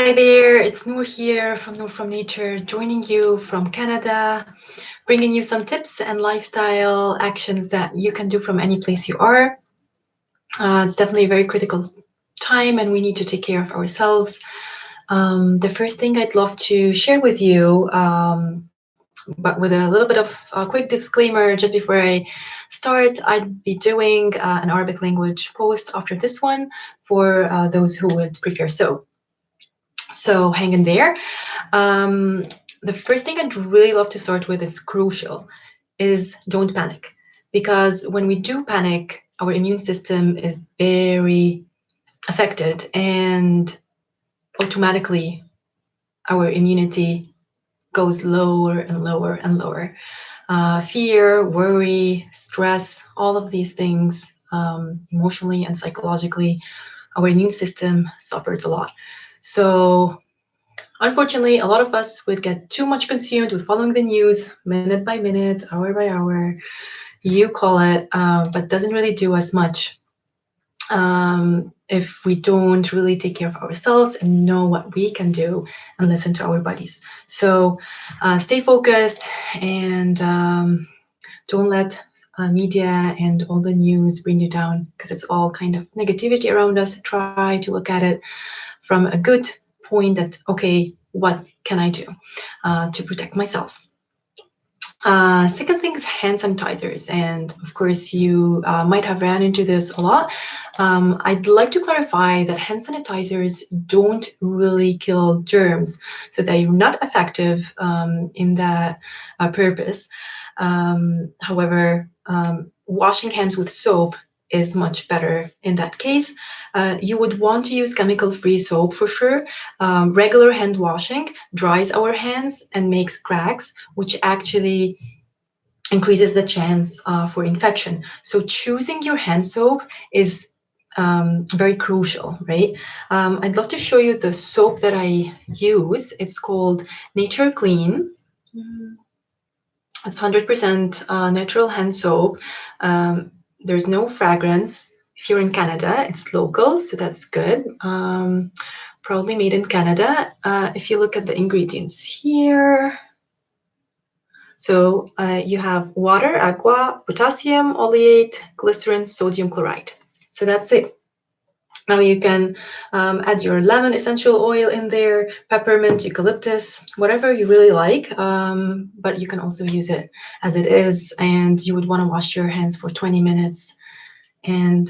Hi there, it's Nour here from Nour from Nature, joining you from Canada, bringing you some tips and lifestyle actions that you can do from any place you are. It's definitely a very critical time and we need to take care of ourselves. The first thing I'd love to share with you, but with a little bit of a quick disclaimer just before I start, I'd be doing an Arabic language post after this one for those who would prefer so. So hang in there. Um, the first thing I'd really love to start with is crucial, is don't panic. Because when we do panic, our immune system is very affected and automatically our immunity goes lower and lower and lower. Fear, worry, stress, all of these things, emotionally and psychologically, our immune system suffers a lot. So unfortunately, a lot of us would get too much consumed with following the news minute by minute, hour by hour, you call it, but doesn't really do as much if we don't really take care of ourselves and know what we can do and listen to our bodies. So stay focused and don't let media and all the news bring you down because it's all kind of negativity around us. Try to look at it from a good point that, okay, what can I do to protect myself? Second thing is hand sanitizers, and of course, you might have ran into this a lot. I'd like to clarify that hand sanitizers don't really kill germs, so they're not effective in that purpose. However, washing hands with soap is much better in that case. You would want to use chemical-free soap for sure. Regular hand washing dries our hands and makes cracks, which actually increases the chance for infection. So choosing your hand soap is very crucial, right? I'd love to show you the soap that I use. It's called Nature Clean. It's 100% natural hand soap. There's no fragrance. If you're in Canada, it's local, so that's good. Probably made in Canada. If you look at the ingredients here, so you have water, aqua, potassium, oleate, glycerin, sodium chloride. So that's it. Now you can add your lemon essential oil in there, peppermint, eucalyptus, whatever you really like. But you can also use it as it is, and you would want to wash your hands for 20 minutes. And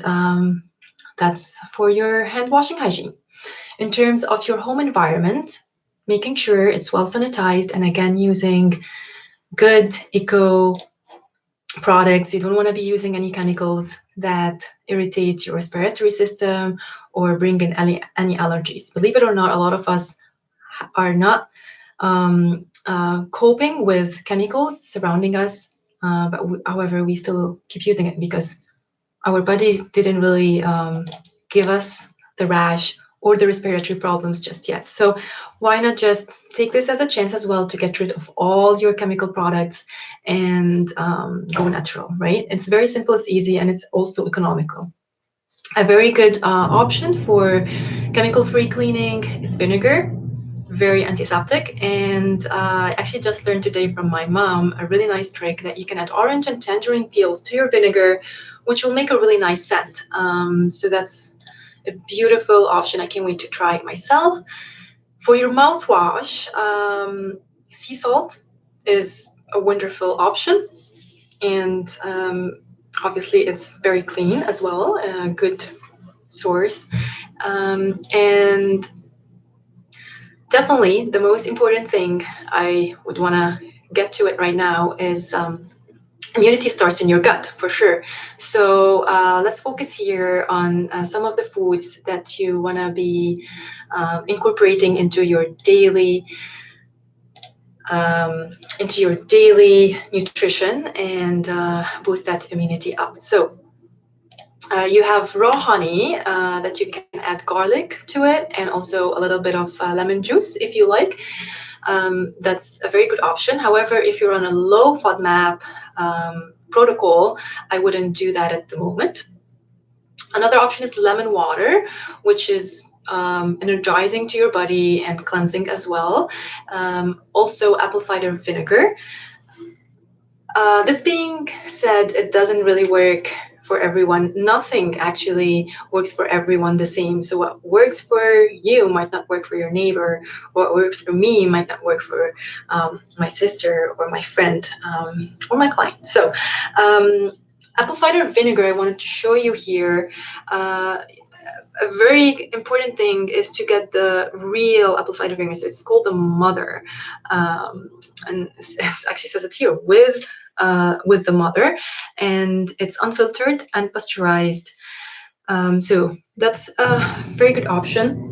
that's for your hand washing hygiene. In terms of your home environment, making sure it's well sanitized and again using good eco products. You don't want to be using any chemicals that irritate your respiratory system or bring in any allergies. Believe it or not, a lot of us are not coping with chemicals surrounding us, however, we still keep using it because our body didn't really give us the rash or the respiratory problems just yet. So why not just take this as a chance as well to get rid of all your chemical products and go natural, right? It's very simple, it's easy, and it's also economical. A very good option for chemical-free cleaning is vinegar, very antiseptic. And I actually just learned today from my mom a really nice trick that you can add orange and tangerine peels to your vinegar, which will make a really nice scent. So that's a beautiful option. I can't wait to try it myself. For your mouthwash, sea salt is a wonderful option. And obviously, it's very clean as well, a good source. And definitely, the most important thing I would want to get to it right now is immunity starts in your gut for sure. So let's focus here on some of the foods that you want to be incorporating into your daily nutrition and boost that immunity up. So you have raw honey that you can add garlic to it and also a little bit of lemon juice if you like. That's a very good option. However, if you're on a low FODMAP protocol, I wouldn't do that at the moment. Another option is lemon water, which is energizing to your body and cleansing as well. Also, apple cider vinegar. This being said, it doesn't really work for everyone. Nothing actually works for everyone the same. So what works for you might not work for your neighbor, or what works for me might not work for my sister or my friend or my client. So apple cider vinegar, I wanted to show you here. A very important thing is to get the real apple cider vinegar. So it's called the mother, and it actually says it here with the mother, and it's unfiltered and pasteurized. So that's a very good option.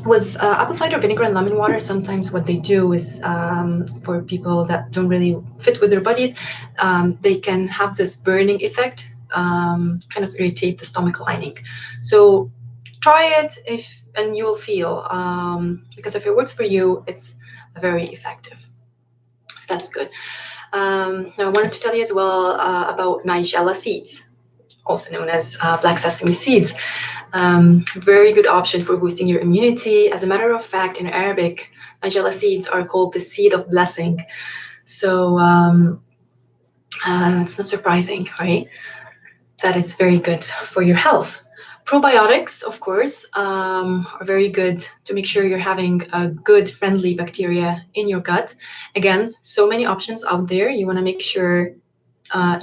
With apple cider vinegar and lemon water, sometimes what they do is for people that don't really fit with their bodies, they can have this burning effect, kind of irritate the stomach lining. So try it and you will feel, because if it works for you, it's very effective. So that's good. Now I wanted to tell you as well about nigella seeds, also known as black sesame seeds. Very good option for boosting your immunity. As a matter of fact, in Arabic, nigella seeds are called the seed of blessing. So it's not surprising, right, that it's very good for your health. Probiotics, of course, are very good to make sure you're having a good, friendly bacteria in your gut. Again, so many options out there. You want to make sure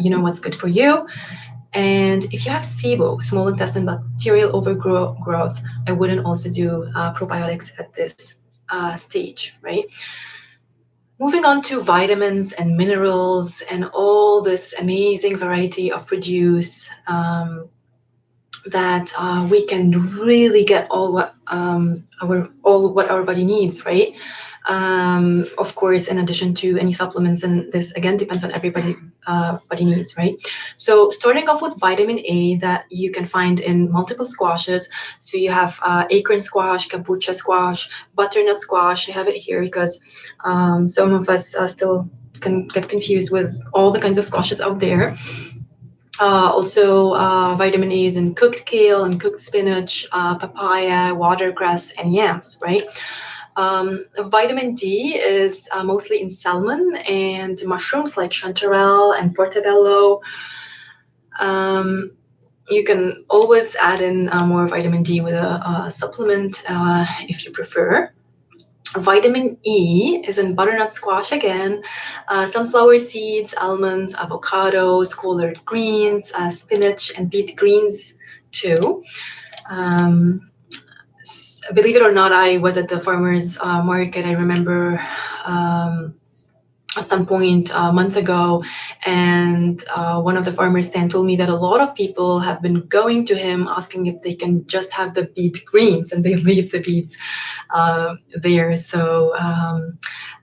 you know what's good for you. And if you have SIBO, small intestine bacterial overgrowth, I wouldn't also do probiotics at this stage, right? Moving on to vitamins and minerals and all this amazing variety of produce that we can really get all what our body needs, right? Of course, in addition to any supplements, and this again depends on everybody body needs, right? So starting off with vitamin A that you can find in multiple squashes. So you have acorn squash, kabocha squash, butternut squash. I have it here because some of us still can get confused with all the kinds of squashes out there. Also, vitamin A is in cooked kale and cooked spinach, papaya, watercress, and yams, right? Vitamin D is mostly in salmon and mushrooms like chanterelle and portobello. You can always add in more vitamin D with a supplement if you prefer. Vitamin E is in butternut squash again, sunflower seeds, almonds, avocados, collard greens, spinach, and beet greens too. Believe it or not, I was at the farmer's market. I remember at some point a month ago, and one of the farmers stand told me that a lot of people have been going to him asking if they can just have the beet greens, and they leave the beets there. So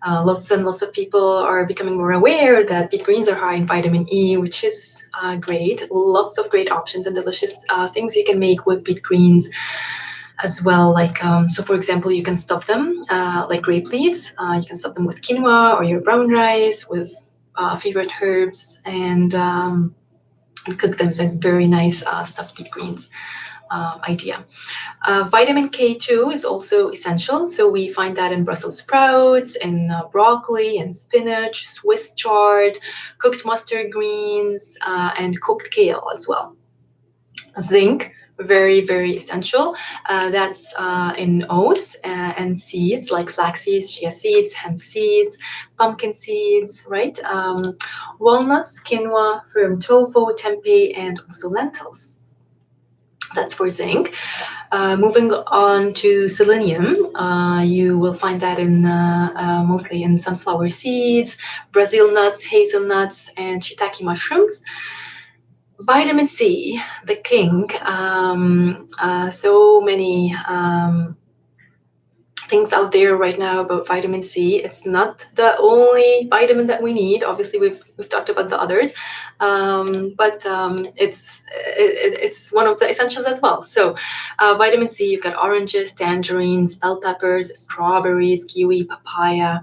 lots and lots of people are becoming more aware that beet greens are high in vitamin E, which is great. Lots of great options and delicious things you can make with beet greens as well. Like, so for example, you can stuff them like grape leaves. You can stuff them with quinoa or your brown rice with favorite herbs, and cook them. So very nice stuffed beet greens idea. Vitamin K2 is also essential. So we find that in Brussels sprouts, in broccoli and spinach, Swiss chard, cooked mustard greens, and cooked kale as well. Zinc, very, very essential. That's in oats and seeds like flax seeds, chia seeds, hemp seeds, pumpkin seeds, right? Walnuts, quinoa, firm tofu, tempeh, and also lentils. That's for zinc. Moving on to selenium, you will find that in mostly in sunflower seeds, Brazil nuts, hazelnuts, and shiitake mushrooms. Vitamin C, the king. So many things out there right now about vitamin C. It's not the only vitamin that we need. Obviously, we've talked about the others, but it's one of the essentials as well. So, vitamin C, you've got oranges, tangerines, bell peppers, strawberries, kiwi, papaya.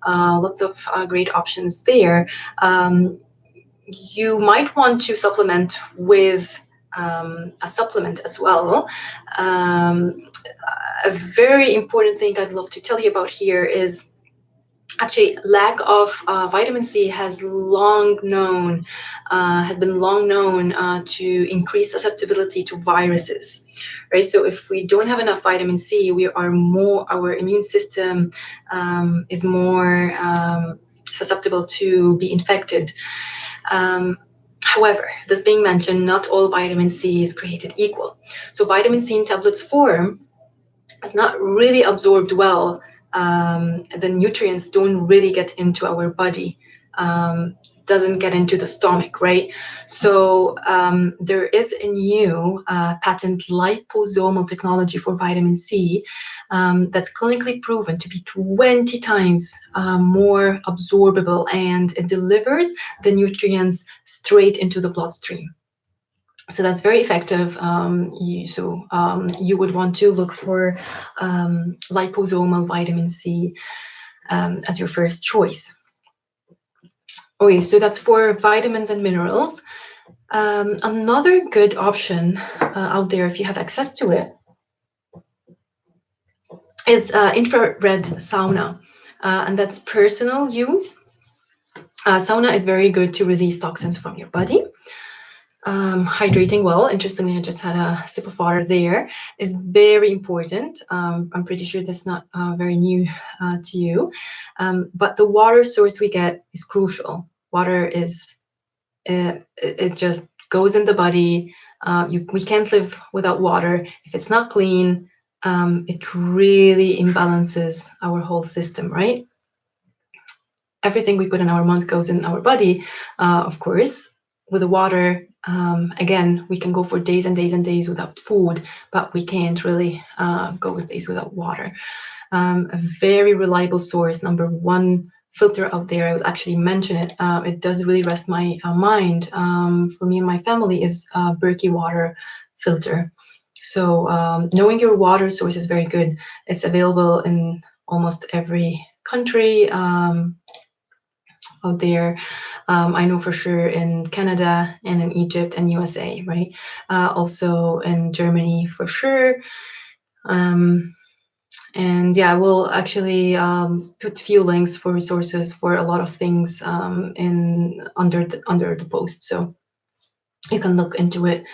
Lots of great options there. You might want to supplement with a supplement as well. A very important thing I'd love to tell you about here is actually lack of vitamin C has been long known to increase susceptibility to viruses, right? So if we don't have enough vitamin C, our immune system is more susceptible to be infected. However, this being mentioned, not all vitamin C is created equal. So vitamin C in tablets form is not really absorbed well. The nutrients don't really get into our body, doesn't get into the stomach, right? So there is a new patent liposomal technology for vitamin C that's clinically proven to be 20 times more absorbable, and it delivers the nutrients straight into the bloodstream. So that's very effective. You would want to look for liposomal vitamin C as your first choice. Okay, so that's for vitamins and minerals. Another good option out there, if you have access to it, is infrared sauna, and that's personal use. Sauna is very good to release toxins from your body. Hydrating well, interestingly, I just had a sip of water there, is very important. I'm pretty sure that's not very new to you, but the water source we get is crucial. Water is, it just goes in the body. We can't live without water. If it's not clean, it really imbalances our whole system, right? Everything we put in our mouth goes in our body, of course. With the water, again, we can go for days and days and days without food, but we can't really go with days without water. A very reliable source, number one filter out there, I would actually mention it. It does really rest my mind for me and my family, is Berkey water filter. So knowing your water source is very good. It's available in almost every country out there. I know for sure in Canada and in Egypt and USA, right? Also in Germany for sure. And yeah, we'll actually put a few links for resources for a lot of things in under the post, so you can look into it.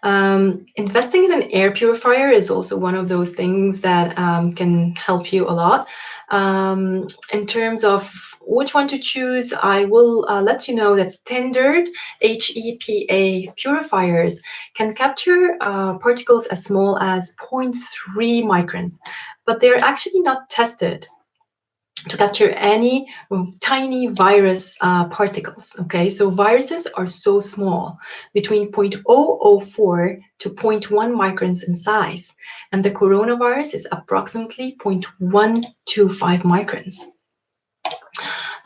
Investing in an air purifier is also one of those things that can help you a lot. In terms of which one to choose, I will let you know that standard HEPA purifiers can capture particles as small as 0.3 microns, but they're actually not tested to capture any tiny virus particles. Okay, so viruses are so small, between 0.004 to 0.1 microns in size, and the coronavirus is approximately 0.125 microns.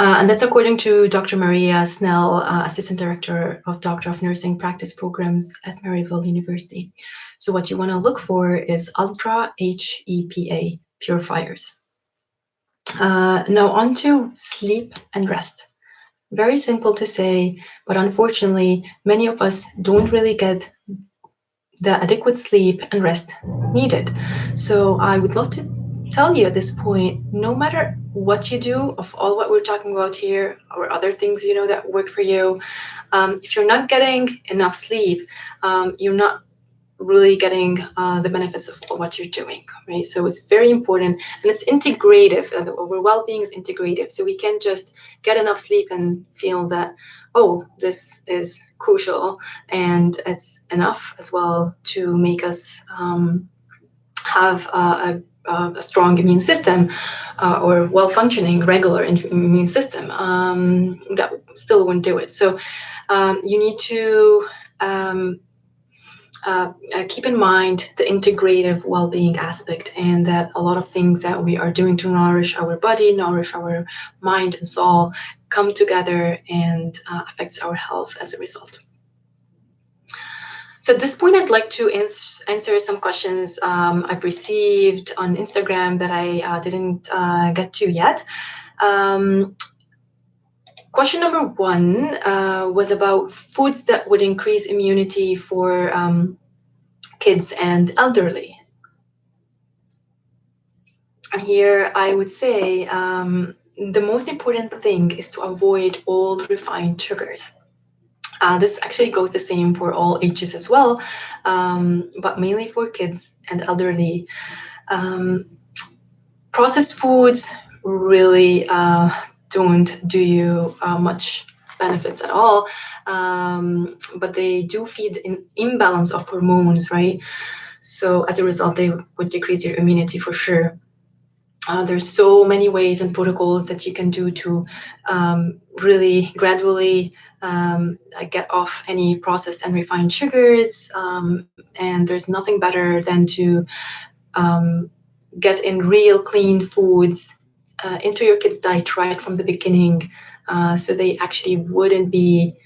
And that's according to Dr. Maria Snell, Assistant Director of Doctor of Nursing Practice Programs at Maryville University. So what you want to look for is ultra HEPA purifiers. Now on to sleep and rest. Very simple to say, but unfortunately, many of us don't really get the adequate sleep and rest needed. So I would love to tell you at this point, no matter what you do, of all what we're talking about here, or other things you know that work for you, if you're not getting enough sleep, you're not really getting the benefits of what you're doing, right? So it's very important, and it's integrative. Our well-being is integrative, so we can't just get enough sleep and feel that, oh, this is crucial, and it's enough as well to make us have a strong immune system or well-functioning regular immune system. That still wouldn't do it. So you need to keep in mind the integrative well-being aspect, and that a lot of things that we are doing to nourish our body, nourish our mind and soul, come together and affects our health as a result. So at this point, I'd like to answer some questions I've received on Instagram that I didn't get to yet. Question number 1 was about foods that would increase immunity for kids and elderly. And here I would say the most important thing is to avoid all refined sugars. This actually goes the same for all ages as well, but mainly for kids and elderly. Processed foods really don't do you much benefits at all, but they do feed an imbalance of hormones, right? So as a result, they would decrease your immunity for sure. There's so many ways and protocols that you can do to really gradually get off any processed and refined sugars. And there's nothing better than to get in real clean foods into your kids' diet right from the beginning, so they actually wouldn't be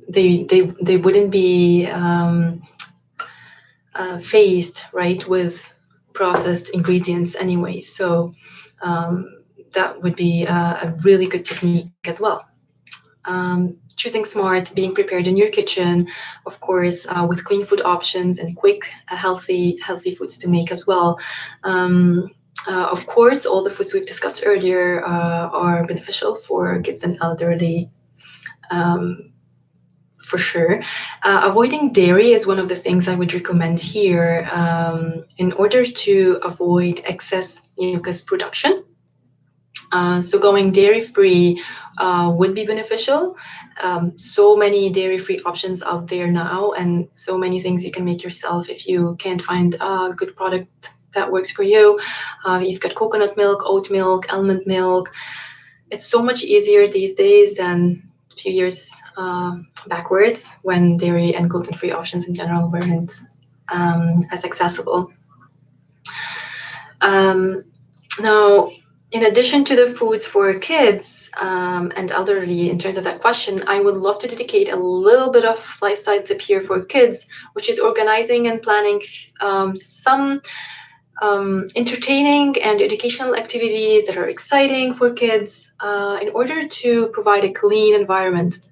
they wouldn't be faced right with processed ingredients anyway. So that would be a really good technique as well. Choosing smart, being prepared in your kitchen, of course, with clean food options and quick, healthy foods to make as well. Of course, all the foods we've discussed earlier are beneficial for kids and elderly. For sure. Avoiding dairy is one of the things I would recommend here in order to avoid excess mucus production. So going dairy-free would be beneficial. So many dairy-free options out there now, and so many things you can make yourself if you can't find a good product that works for you. You've got coconut milk, oat milk, almond milk. It's so much easier these days than a few years backwards when dairy and gluten-free options in general weren't as accessible. Now, in addition to the foods for kids and elderly, in terms of that question, I would love to dedicate a little bit of lifestyle tip here for kids, which is organizing and planning some entertaining and educational activities that are exciting for kids in order to provide a clean environment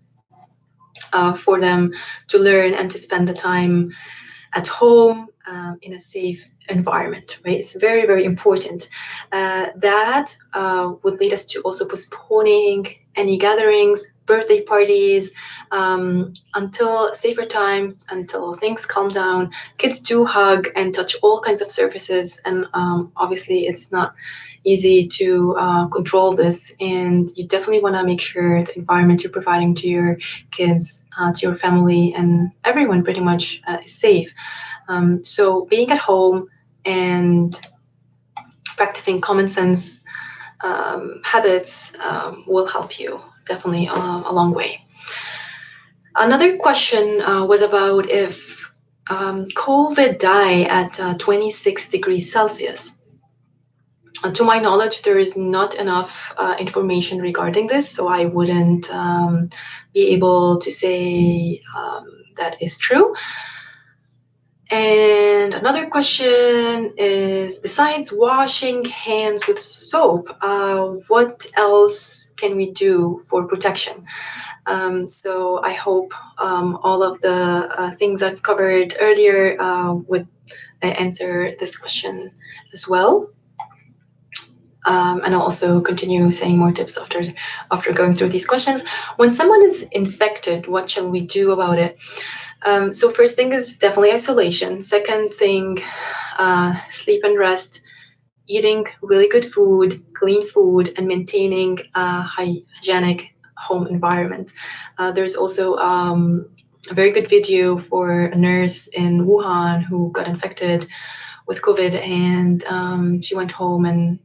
for them to learn and to spend the time at home in a safe environment, right? It's very, very important. That would lead us to also postponing any gatherings, birthday parties, until safer times, until things calm down. Kids do hug and touch all kinds of surfaces, and obviously it's not easy to control this, and you definitely want to make sure the environment you're providing to your kids, to your family, and everyone pretty much is safe. So being at home and practicing common sense habits will help you definitely a long way. Another question was about if COVID die at 26 degrees Celsius. To my knowledge, there is not enough information regarding this, so I wouldn't be able to say that is true. And another question is, besides washing hands with soap, what else can we do for protection? So I hope all of the things I've covered earlier would answer this question as well. And I'll also continue saying more tips after going through these questions. When someone is infected, what shall we do about it? So first thing is definitely isolation. Second thing, sleep and rest, eating really good food, clean food, and maintaining a hygienic home environment. There's also a very good video for a nurse in Wuhan who got infected with COVID, and she went home and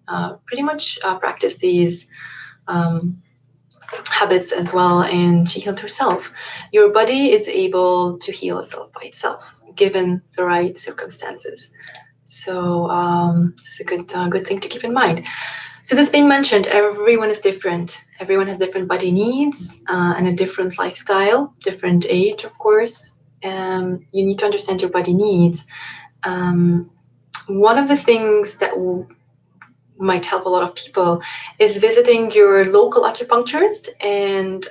pretty much practiced these habits as well, and she healed herself. Your body is able to heal itself by itself, given the right circumstances. So it's a good thing to keep in mind. So this being mentioned, everyone is different. Everyone has different body needs and a different lifestyle, different age, of course. You need to understand your body needs. One of the things that might help a lot of people is visiting your local acupuncturist and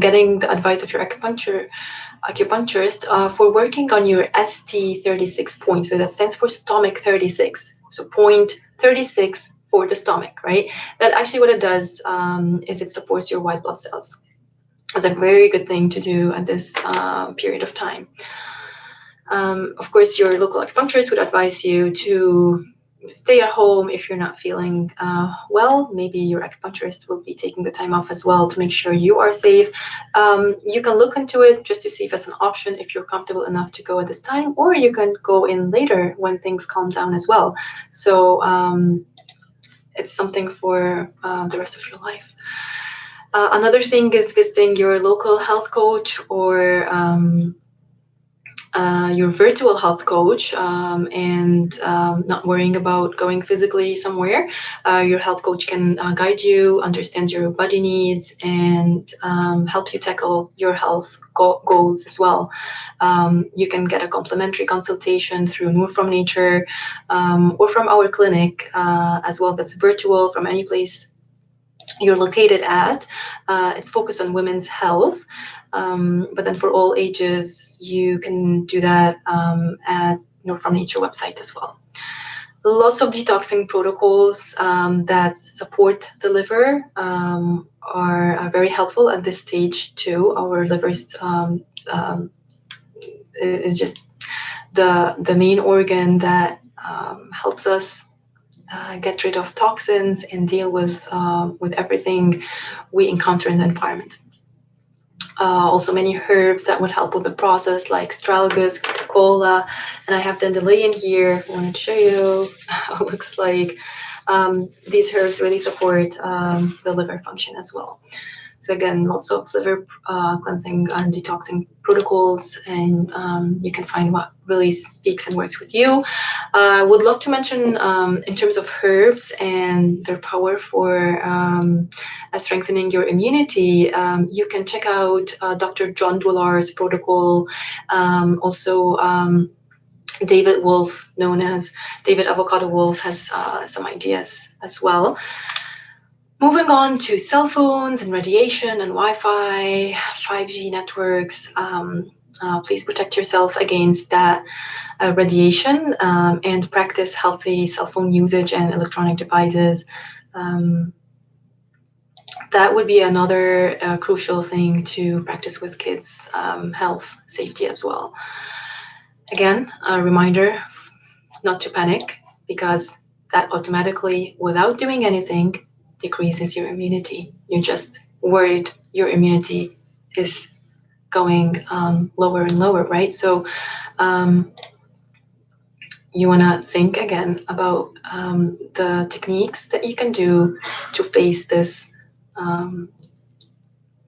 getting the advice of your acupuncturist for working on your ST36 point. So that stands for stomach 36. So point 36 for the stomach, right? That actually what it does is it supports your white blood cells. It's a very good thing to do at this period of time. Of course, your local acupuncturist would advise you to stay at home if you're not feeling well. Maybe your acupuncturist will be taking the time off as well to make sure you are safe. You can look into it just to see if it's an option if you're comfortable enough to go at this time, or you can go in later when things calm down as well. So it's something for the rest of your life. Another thing is visiting your local health coach or your virtual health coach and not worrying about going physically somewhere. Your health coach can guide you, understand your body needs, and help you tackle your health goals as well. You can get a complimentary consultation through Nour from Nature or from our clinic as well. That's virtual from any place you're located at. It's focused on women's health. But then for all ages, you can do that at Nour from Nature website as well. Lots of detoxing protocols that support the liver are very helpful at this stage too. Our liver is just the main organ that helps us get rid of toxins and deal with everything we encounter in the environment. Also many herbs that would help with the process, like astragalus, coca-cola, and I have dandelion here. I wanted to show you how it looks like. These herbs really support the liver function as well. So again, lots of liver cleansing and detoxing protocols, and you can find what really speaks and works with you. I would love to mention in terms of herbs and their power for strengthening your immunity, you can check out Dr. John Dwellar's protocol, also David Wolf, known as David Avocado Wolf, has some ideas as well. Moving on to cell phones and radiation and Wi-Fi, 5G networks, please protect yourself against that radiation and practice healthy cell phone usage and electronic devices. That would be another crucial thing to practice with kids' health safety as well. Again, a reminder not to panic, because that automatically, without doing anything, decreases your immunity. You're just worried your immunity is going lower and lower, right? So you want to think again about the techniques that you can do to face this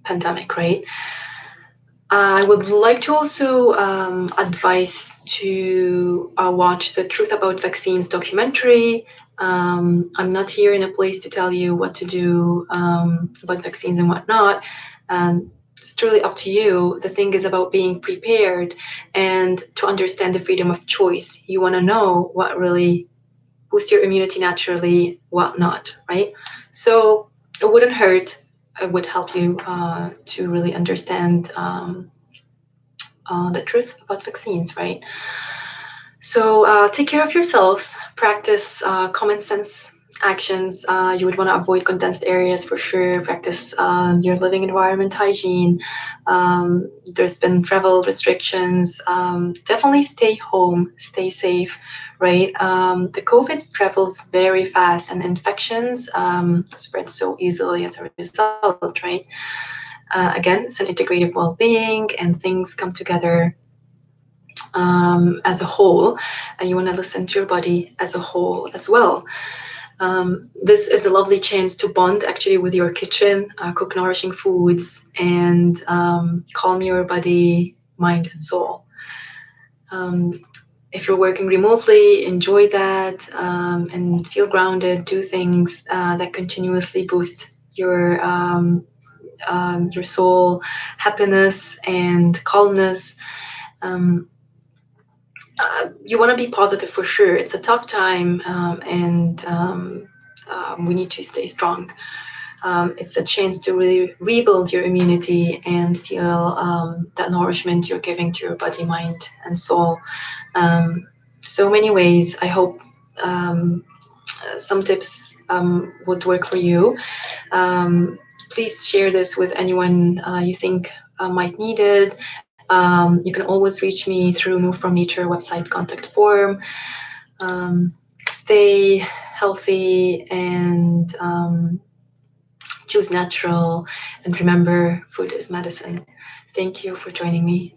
pandemic, right? I would like to also advise to watch the Truth About Vaccines documentary. I'm not here in a place to tell you what to do about vaccines and whatnot. It's truly up to you. The thing is about being prepared and to understand the freedom of choice. You want to know what really boosts your immunity naturally, what not, right? So it wouldn't hurt. It would help you to really understand the truth about vaccines, right? So take care of yourselves, practice common sense actions. You would want to avoid condensed areas for sure, practice your living environment hygiene. There's been travel restrictions. Definitely stay home, stay safe, right? The COVID travels very fast and infections spread so easily as a result, right? Again, it's an integrative well-being and things come together as a whole, and you want to listen to your body as a whole as well. This is a lovely chance to bond actually with your kitchen, cook nourishing foods, and calm your body, mind, and soul. If you're working remotely, enjoy that and feel grounded. Do things that continuously boost your soul, happiness, and calmness. you want to be positive for sure. It's a tough time, and we need to stay strong. It's a chance to really rebuild your immunity and feel that nourishment you're giving to your body, mind, and soul. So many ways. I hope some tips would work for you. Please share this with anyone you think might need it. You can always reach me through Nour from Nature website contact form. Stay healthy and choose natural. And remember, food is medicine. Thank you for joining me.